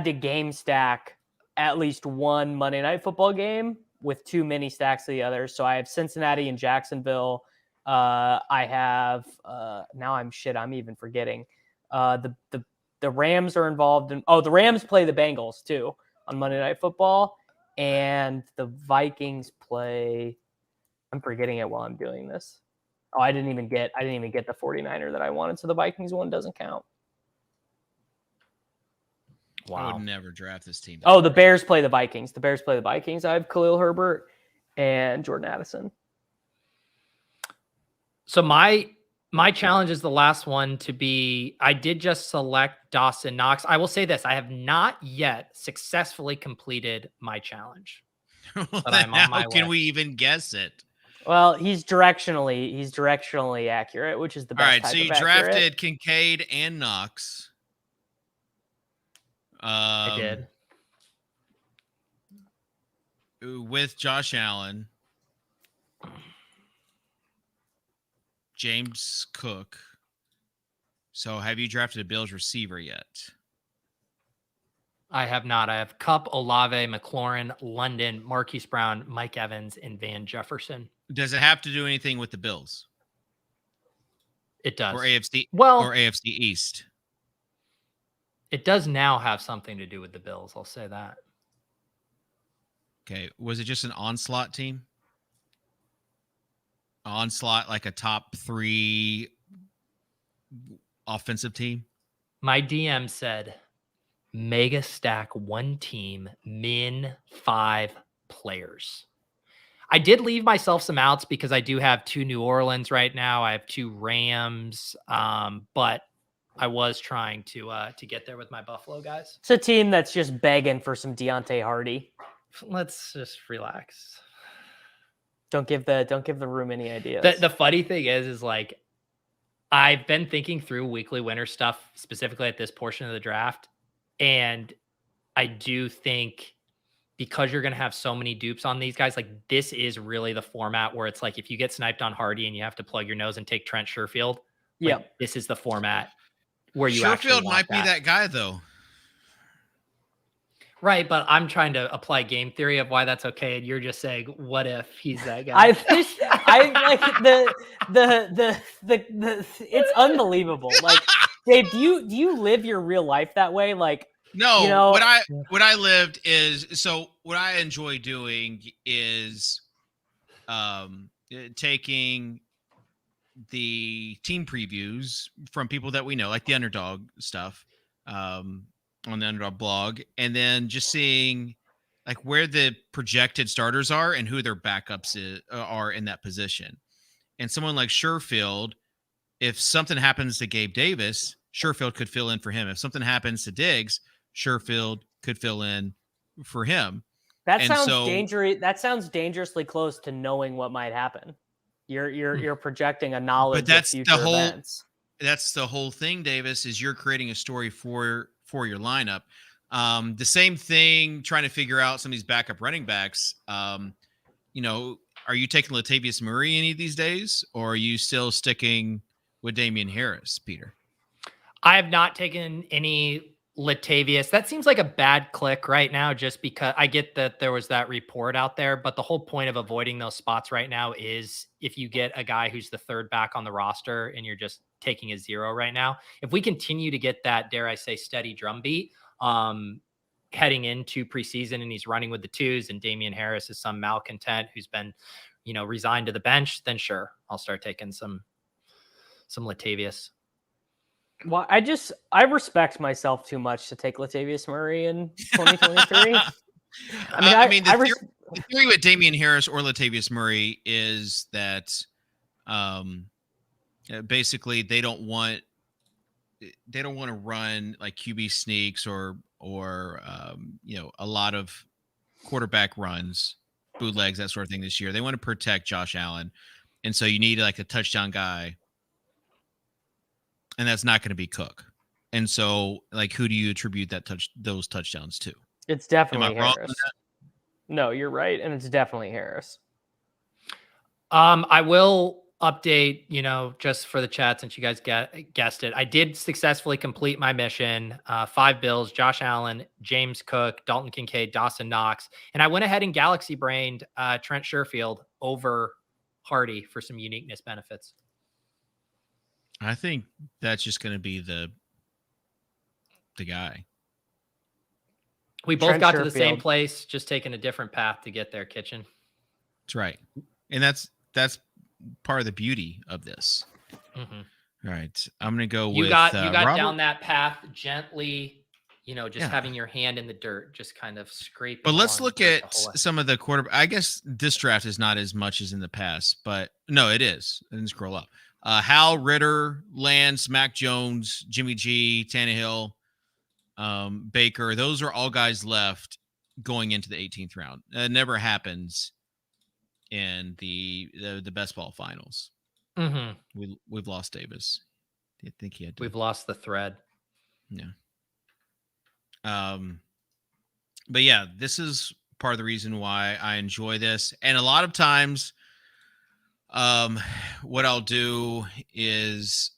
to game stack at least one Monday Night Football game with two mini stacks of the others. So I have Cincinnati and Jacksonville. I have I'm even forgetting. The Rams are involved in the Rams play the Bengals too on Monday Night Football, and the Vikings play. I'm forgetting it while I'm doing this. Oh, I didn't even get the 49er that I wanted, so the Vikings one doesn't count. Wow. I would never draft this team. Oh, the Bears play the Vikings. I have Khalil Herbert and Jordan Addison. So my challenge is the last one to be, I did just select Dawson Knox. I will say this, I have not yet successfully completed my challenge. But I'm on my way. How can we even guess it? Well, he's directionally accurate, which is the best. All right, so you drafted Kincaid and Knox. I did. With Josh Allen, James Cook. So have you drafted a Bills receiver yet? I have not. I have Kupp, Olave, McLaurin, London, Marquise Brown, Mike Evans, and Van Jefferson. Does it have to do anything with the Bills? It does. Or AFC East? It does now have something to do with the Bills. I'll say that. Okay. Was it just an onslaught team? Onslaught, like a top 3 offensive team? My DM said, mega stack one team, min 5 players. I did leave myself some outs because I do have 2 New Orleans right now. I have 2 Rams, but I was trying to get there with my Buffalo guys. It's a team that's just begging for some Deontay Hardy. Let's just relax. Don't give the room any ideas. The funny thing is like I've been thinking through weekly winner stuff specifically at this portion of the draft, and I do think because you're going to have so many dupes on these guys, like this is really the format where it's like if you get sniped on Hardy and you have to plug your nose and take Trent Sherfield, this is the format where you Sherfield might be that guy though. Right, but I'm trying to apply game theory of why that's okay, and you're just saying, "What if he's that guy?" I like the it's unbelievable. Like, Dave, do you live your real life that way? Like, no, what I lived is, so what I enjoy doing is, taking the team previews from people that we know, like the Underdog stuff, on the Underdog blog, and then just seeing like where the projected starters are and who their backups are in that position. And someone like Sherfield, if something happens to Gabe Davis, Sherfield could fill in for him. If something happens to Diggs, Sherfield could fill in for him. That And sounds so- dangerous. That sounds dangerously close to knowing what might happen. You're projecting a knowledge that's of the future whole- events. That's the whole thing, Davis, is you're creating a story for your lineup. The same thing, trying to figure out some of these backup running backs. You know, are you taking Latavius Murray any of these days, or are you still sticking with Damian Harris, Peter? I have not taken any Latavius. That seems like a bad click right now, just because I get that there was that report out there, but the whole point of avoiding those spots right now is if you get a guy who's the third back on the roster and you're just taking a zero right now. If we continue to get that, dare I say, steady drumbeat, heading into preseason, and he's running with the twos, and Damian Harris is some malcontent who's been, resigned to the bench, then sure, I'll start taking some Latavius. Well, I respect myself too much to take Latavius Murray in 2023. The theory with Damian Harris or Latavius Murray is that basically they don't want to run like QB sneaks or a lot of quarterback runs, bootlegs, that sort of thing this year. They want to protect Josh Allen, and so you need like a touchdown guy. And that's not going to be Cook. And so, like, who do you attribute those touchdowns to? It's definitely Am I wrong Harris. on that? No, you're right, and it's definitely Harris. I will update, just for the chat, since you guys guessed it. I did successfully complete my mission. 5 Bills, Josh Allen, James Cook, Dalton Kincaid, Dawson Knox, and I went ahead and galaxy brained Trent Sherfield over Hardy for some uniqueness benefits. I think that's just going to be the guy. We both Trent got to the Sherfield. same place, just taking a different path to get there, Kitchen. That's right. And that's part of the beauty of this. Mm-hmm. All right. I'm going to go You with got Robert. down that path gently, having your hand in the dirt, just kind of scraping. But let's along look the dirt at the whole way. some of the quarterback. I guess this draft is not as much as in the past, but no, it is. I didn't scroll up. Hal, Ritter, Lance, Mac Jones, Jimmy G, Tannehill, Baker. Those are all guys left going into the 18th round. It never happens in the best ball finals. Mm-hmm. We've lost Davis. I think he had to. We've lost the thread. Yeah. But yeah, this is part of the reason why I enjoy this. And a lot of times, what I'll do is,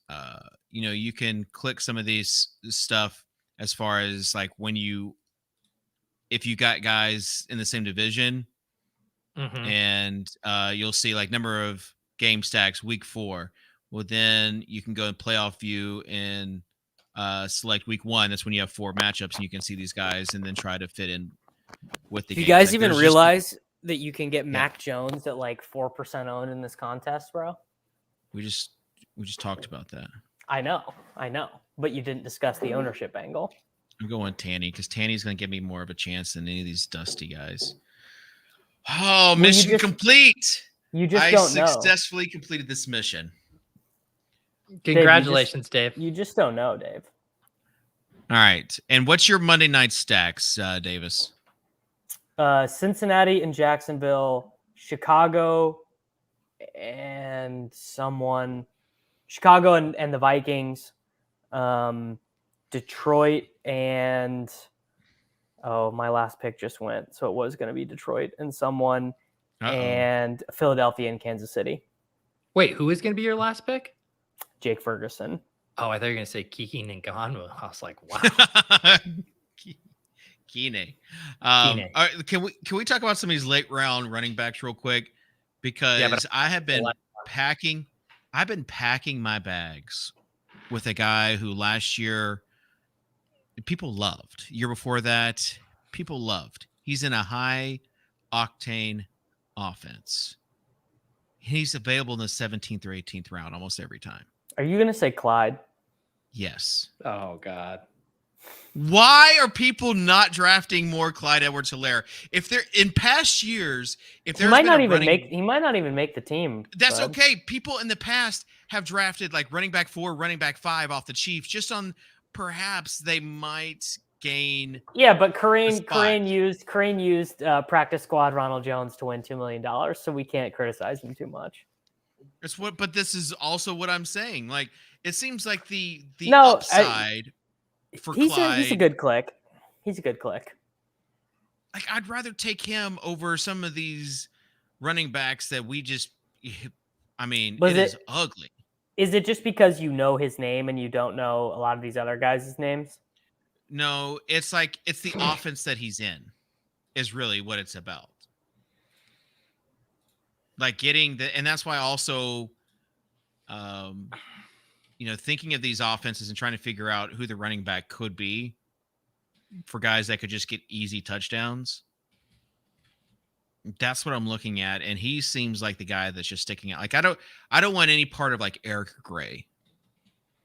you can click some of these stuff as far as like if you got guys in the same division, and you'll see like number of game stacks week 4. Well, then you can go in playoff view and select week 1. That's when you have 4 matchups and you can see these guys and then try to fit in with the Do you game guys stack. even There's realize that you can get Mac Jones at like 4% owned in this contest, bro? We just talked about that. I know, but you didn't discuss the ownership angle. I'm going Tanny because Tanny's going to give me more of a chance than any of these dusty guys. Oh, mission complete. You just don't know. I successfully completed this mission. Congratulations, Dave. You just don't know, Dave. All right. And what's your Monday night stacks, Davis? Cincinnati and Jacksonville, Chicago and Chicago and the Vikings, Detroit and my last pick just went, so it was going to be Detroit and someone. And Philadelphia and Kansas City. Wait, who is going to be your last pick? Jake Ferguson. Oh, I thought you were going to say Kiki Ngannou. I was like, wow. Kine. All right, can we talk about some of these late round running backs real quick? Because I have been packing my bags with a guy who last year people loved. Year before that, people loved. He's in a high octane offense. He's available in the 17th or 18th round almost every time. Are you gonna say Clyde? Yes. Oh God. Why are people not drafting more Clyde Edwards-Helaire? If they're in past years, if He there's might been not a even running, make. He might not even make the team. that's bud. okay. People in the past have drafted like running back 4, running back 5 off the Chiefs, just on perhaps they might gain. Yeah, but Crane spot. used practice squad Ronald Jones to win $2 million, so we can't criticize him too much. It's what, but this is also what I'm saying. Like, it seems like the No, upside for he's Clyde. a good click. He's a good click. Like, I'd rather take him over some of these running backs that we just. I mean, Was it is ugly. Is it just because you know his name and you don't know a lot of these other guys' names? No, it's like it's the offense that he's in is really what it's about. Like getting the, and that's why also, thinking of these offenses and trying to figure out who the running back could be for guys that could just get easy touchdowns. That's what I'm looking at, and he seems like the guy that's just sticking out. Like I don't want any part of like Eric Gray,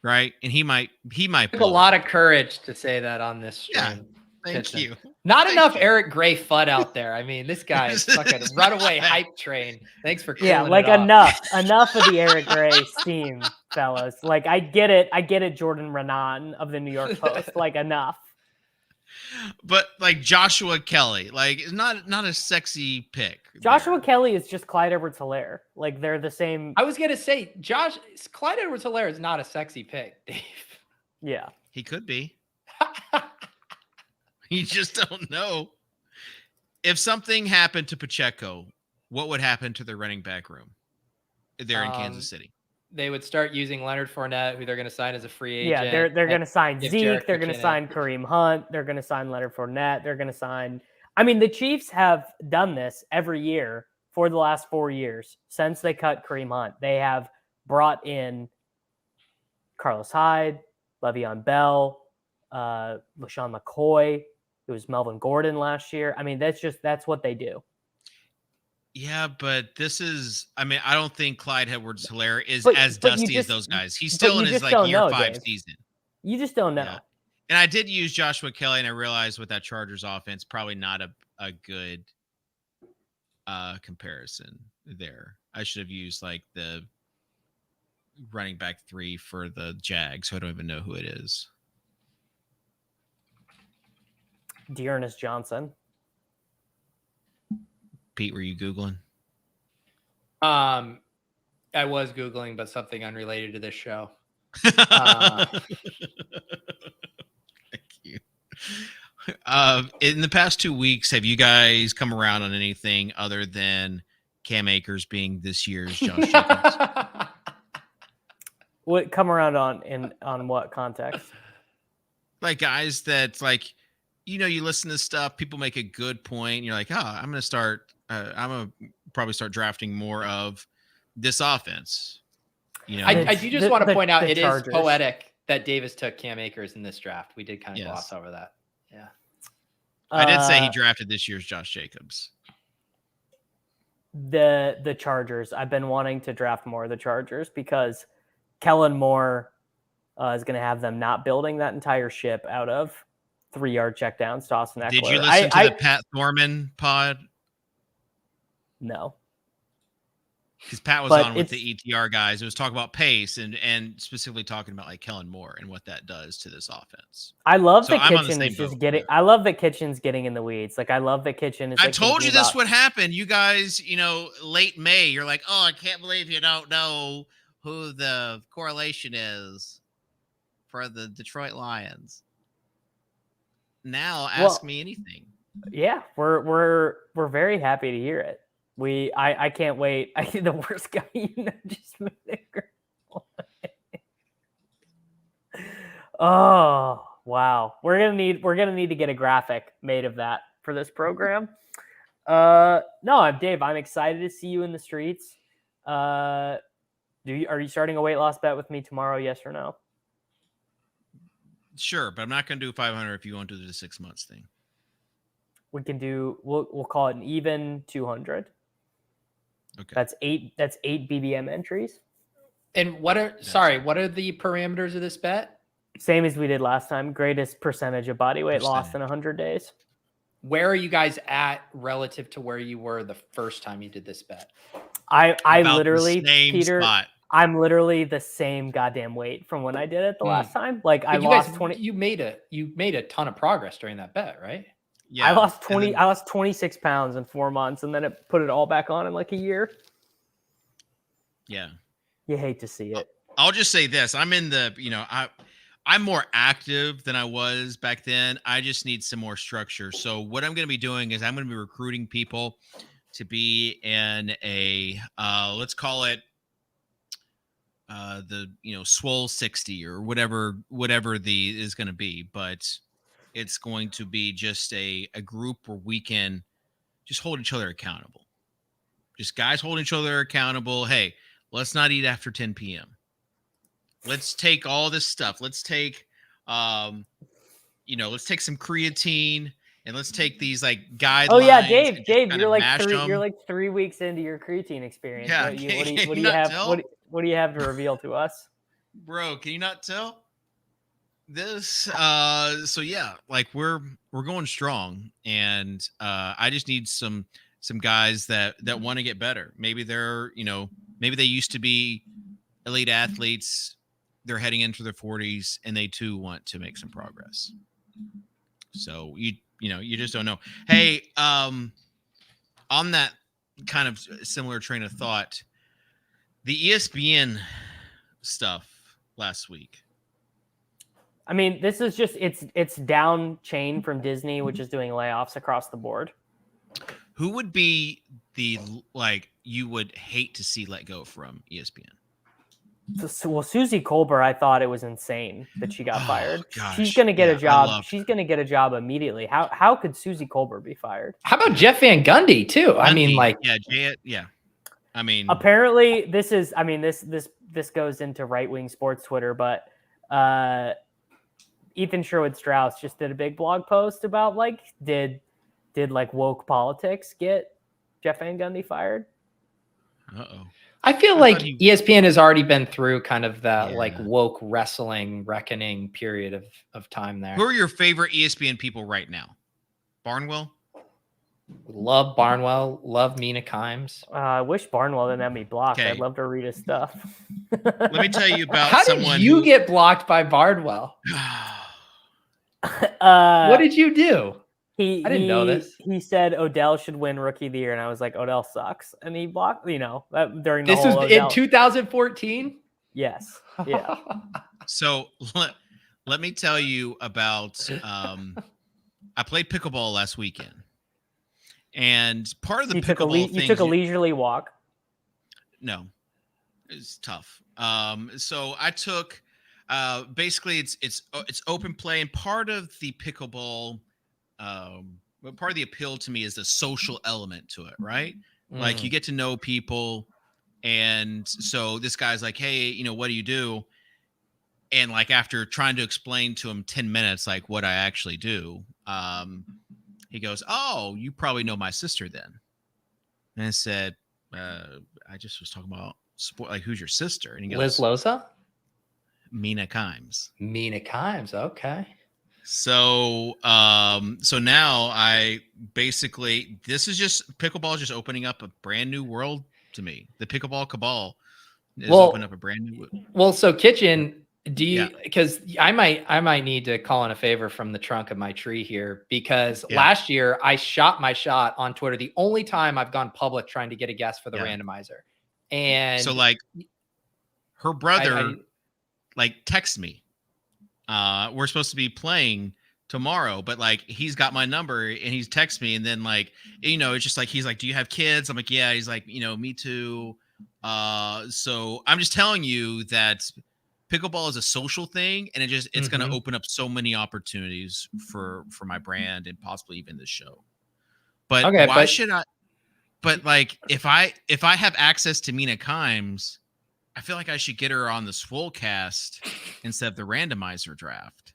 right? And he might Took a lot of courage to say that on this stream. Yeah, thank you. Not Thank enough you. Eric Gray FUD out there. I mean, this guy is fucking runaway hype train. Thanks for cooling Yeah, like it off. enough of the Eric Gray steam, fellas. Like I get it, Jordan Renan of the New York Post. Like enough. But like Joshua Kelly, like is not a sexy pick. Joshua Kelly is just Clyde Edwards-Helaire. Like they're the same. I was gonna say Clyde Edwards-Helaire is not a sexy pick, Dave. Yeah, He could be. You just don't know. If something happened to Pacheco, what would happen to their running back room there in Kansas City? They would start using Leonard Fournette, who they're going to sign as a free agent. yeah. They're going to sign give Zeke. Jerick They're going to McKinnon. sign Kareem Hunt. They're going to sign Leonard Fournette. They're going to sign. I mean, the Chiefs have done this every year for the last 4 years since they cut Kareem Hunt. They have brought in Carlos Hyde, Le'Veon Bell, LaShawn McCoy. It was Melvin Gordon last year. I mean, that's what they do. Yeah, but this is, I mean, I don't think Clyde Edwards-Helaire is But- as but you dusty as just- those guys. He's but still you in his just like don't year know, 5 Dave. season. You just don't know. Yeah. And I did use Joshua Kelly, and I realized with that Chargers offense, probably not a good comparison there. I should have used like the running back 3 for the Jags, so I don't even know who it is. Dearness Johnson. Pete, were you Googling? I was Googling, but something unrelated to this show. Thank you. In the past 2 weeks, have you guys come around on anything other than Cam Akers being this year's Josh Jacobs? What come around on what context? Like guys that like, you listen to stuff, people make a good point. And you're like, I'm going to probably start drafting more of this offense. I do just want to point out it Chargers. is poetic that Davis took Cam Akers in this draft. We did kind of gloss over that. Yeah. I did say he drafted this year's Josh Jacobs. The Chargers. I've been wanting to draft more of the Chargers because Kellen Moore is going to have them not building that entire ship out of 3-yard checkdowns to Austin Eckler. Did you listen to the Pat Thorman pod? No. Because Pat was on with the ETR guys. It was talking about pace and specifically talking about like Kellen Moore and what that does to this offense. I love that I'm on the Kitchen same is just boat. getting. I love that Kitchen's getting in the weeds. Like I love that Kitchen is. I like, told you thinking this about- would happen. You guys, late May, you're like, oh, I can't believe you don't know who the correlation is for the Detroit Lions. Now ask me anything. Yeah, we're very happy to hear it. I can't wait. I think the worst guy just made it. Oh wow, we're gonna need to get a graphic made of that for this program. No, I'm Dave. I'm excited to see you in the streets. Are you starting a weight loss bet with me tomorrow? Yes or no? Sure, but I'm not going to do 500 if you want to do the 6 months thing. We can do. We'll call it an even 200. Okay. That's eight BBM entries. And what are the parameters of this bet? Same as we did last time. Greatest percentage of body weight lost in Percentage. 100 days. Where are you guys at relative to where you were the first time you did this bet? I About literally, the same Peter, spot. I'm literally the same goddamn weight from when I did it the last time. Like But I you lost guys, 20. You made a ton of progress during that bet, right? Yeah. I lost and 20. then- I lost 26 pounds in 4 months, and then it put it all back on in like a year. yeah. You hate to see it. I'll just say this. I'm in the, I'm more active than I was back then. I just need some more structure. So what I'm going to be doing is I'm going to be recruiting people to be in a, let's call it the, Swole 60 or whatever the is going to be. But it's going to be just a group where we can just hold each other accountable. Just guys holding each other accountable. Hey, let's not eat after 10 p.m. Let's take all this stuff. Let's take, let's take some creatine and let's take these like guidelines. Oh yeah, and Dave, just you're kinda like mash 3 them. you're like 3 weeks into your creatine experience. Yeah, What do can you you not have? tell? What do you have to reveal to us? Bro, can you not tell? This so yeah, like we're going strong, and I just need some guys that want to get better. Maybe they're, maybe they used to be elite athletes. They're heading into their 40s and they too want to make some progress. So you just don't know. Hey, on that kind of similar train of thought, the ESPN stuff last week. I mean, this is just it's down chain from Disney, which is doing layoffs across the board. Who would be the you would hate to see let go from ESPN? Well, Susie Colbert, I thought it was insane that she got fired. Gosh. She's going to get a Yeah, job. She's going to get a job immediately. How could Susie Colbert be fired? How about Jeff Van Gundy too? I mean, like, yeah. I mean, apparently this goes into right-wing sports Twitter, but Ethan Sherwood-Strauss just did a big blog post about did woke politics get Jeff Van Gundy fired? uh-oh. I feel like ESPN has already been through kind of that woke wrestling reckoning period of time there. Who are your favorite ESPN people right now? Barnwell? Love Barnwell. Love Mina Kimes. I wish Barnwell didn't have me blocked. Okay. I'd love to read his stuff. Let me tell you about How someone did you get blocked by Barnwell? What did you do? I didn't know this. He said Odell should win Rookie of the Year, and I was like, Odell sucks, and he blocked. During the This whole was Odell. in 2014. Yes. Yeah. So let me tell you about. I played pickleball last weekend, and part of the pickleball thing. You took a leisurely walk. No, it's tough. So I took. Basically, it's open play, and part of the pickleball. Part of the appeal to me is the social element to it, right? Like you get to know people, and so this guy's like, hey, what do you do? And like after trying to explain to him 10 minutes like what I actually do, he goes, oh, you probably know my sister then. And I said, I just was talking about sport, like who's your sister? And he goes, Liz Loza? Mina Kimes. Mina Kimes, okay. So now I basically, this is just pickleball is just opening up a brand new world to me. The pickleball cabal is opening up a brand new. Well, so Kitchen, do you, because I might need to call in a favor from the trunk of my tree here, because last year I shot my shot on Twitter. The only time I've gone public trying to get a guest for the randomizer. And so like her brother texts me. We're supposed to be playing tomorrow, but like he's got my number and he's texts me, and then like it's just like he's like, do you have kids? I'm like, yeah. He's like, me too. So I'm just telling you that pickleball is a social thing, and it's going to open up so many opportunities for my brand and possibly even this show. But why should I? But like if I have access to Mina Kimes, I feel like I should get her on the Swolecast instead of the randomizer draft.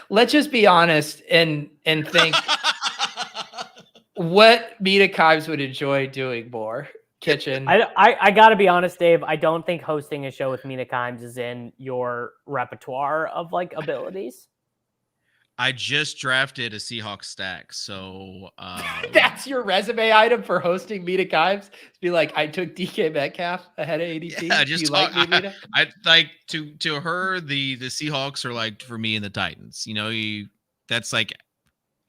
Let's just be honest and think what Mina Kimes would enjoy doing more. Kitchen. I gotta be honest, Dave. I don't think hosting a show with Mina Kimes is in your repertoire of like abilities. I just drafted a Seahawks stack, so That's your resume item for hosting Mina Kimes. Be like, I took DK Metcalf ahead of ADP. yeah, Do you just like me, Mina? I like to her the Seahawks are like for me and the Titans. You know, that's like,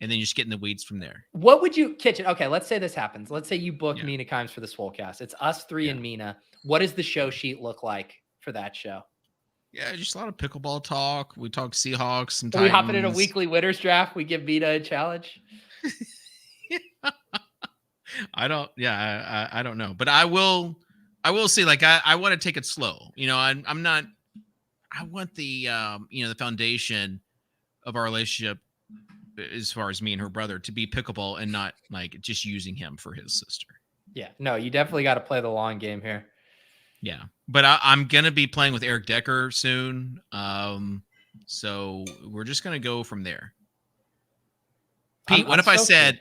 and then you just get in the weeds from there. What would you Kitchen? Okay, let's say this happens. Let's say you book Yeah. Mina Kimes for the Swolecast. It's us three and Mina. What does the show sheet look like for that show? Yeah, just a lot of pickleball talk. We talk Seahawks. Some Are we hopping in a Titans. weekly winners draft? We give Mina a challenge. I don't. Yeah, I don't know, but I will say like I want to take it slow. You know, I'm not. I want the the foundation of our relationship, as far as me and her brother, to be pickleball and not like just using him for his sister. Yeah, no, you definitely got to play the long game here. Yeah, but I'm gonna be playing with Eric Decker soon. So we're just gonna go from there. Pete, what if I said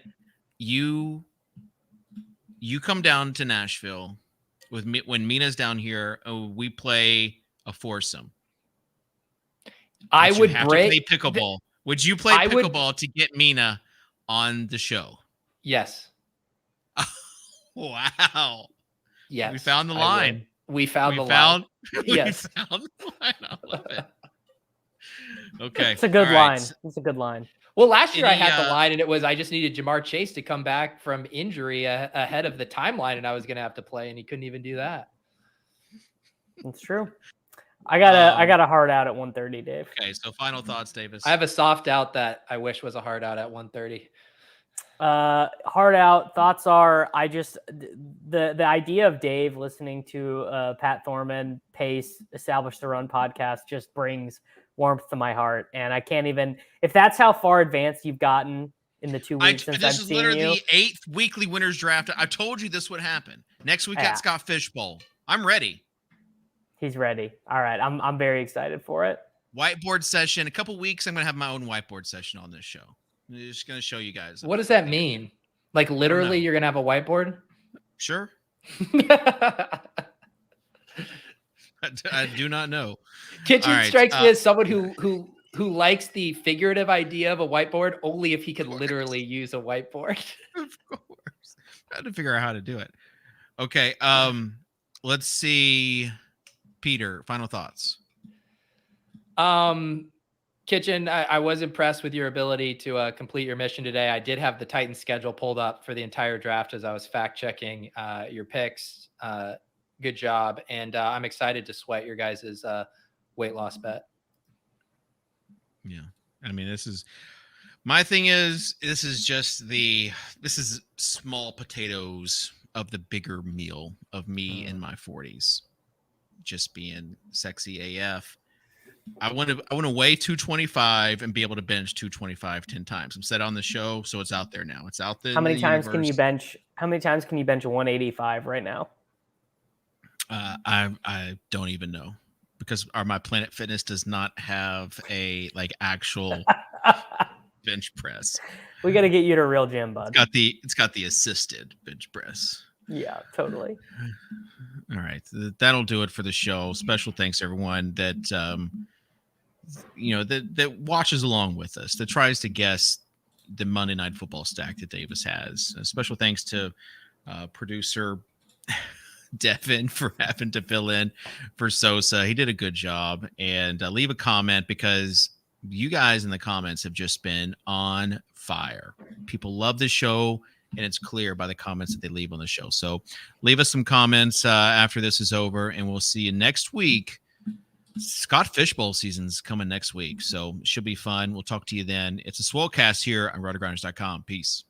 you come down to Nashville with me when Mina's down here? Oh, we play a foursome. I would break play pickleball. Would you play pickleball to get Mina on the show? Yes. Wow. Yes. We found the line. We found the line. Yes. We found the line. I love it. Okay. It's a good All line. right. It's a good line. Well, last year I had the line, and it was I just needed Jamar Chase to come back from injury ahead of the timeline, and I was going to have to play, and he couldn't even do that. It's true. I got a hard out at 1:30, Dave. Okay, so final thoughts, Davis. I have a soft out that I wish was a hard out at 1:30. Hard out thoughts are the idea of Dave listening to Pat Thorman Pace establish the run podcast just brings warmth to my heart, and I can't even, if that's how far advanced you've gotten in the 2 weeks since I've seen you. This is literally the 8th weekly winners draft. I told you this would happen. Next week at Scott Fishbowl. I'm ready. He's ready. All right, I'm very excited for it. Whiteboard session. A couple weeks, I'm gonna have my own whiteboard session on this show. I'm just gonna show you guys. What does that mean? Like literally, you're gonna have a whiteboard? Sure. I do not know. Kitchen strikes me as someone who likes the figurative idea of a whiteboard only if he could literally use a whiteboard. Of course. I had to figure out how to do it. Okay. Let's see. Peter, final thoughts. Kitchen, I was impressed with your ability to complete your mission today. I did have the Titans schedule pulled up for the entire draft as I was fact checking your picks. Good job. And I'm excited to sweat your guys' weight loss bet. Yeah. I mean, my thing is, this is small potatoes of the bigger meal of me in my 40s, just being sexy AF. I want to weigh 225 and be able to bench 225 10 times. I'm set on the show, so it's out there now. It's out there. How many times can you bench a 185 right now? I don't even know, because my Planet Fitness does not have a actual bench press. We got to get you to Real Gym, bud. It's got the assisted bench press. Yeah, totally. All right, that'll do it for the show. Special thanks to everyone that that watches along with us, that tries to guess the Monday Night Football stack that Davis has. Special thanks to producer Devin for having to fill in for Sosa. He did a good job. And leave a comment, because you guys in the comments have just been on fire. People love the show, and it's clear by the comments that they leave on the show. So leave us some comments after this is over, and we'll see you next week. Scott Fishbowl season's coming next week, so it should be fun. We'll talk to you then. It's a Swolecast here on RotoGrinders.com. Peace.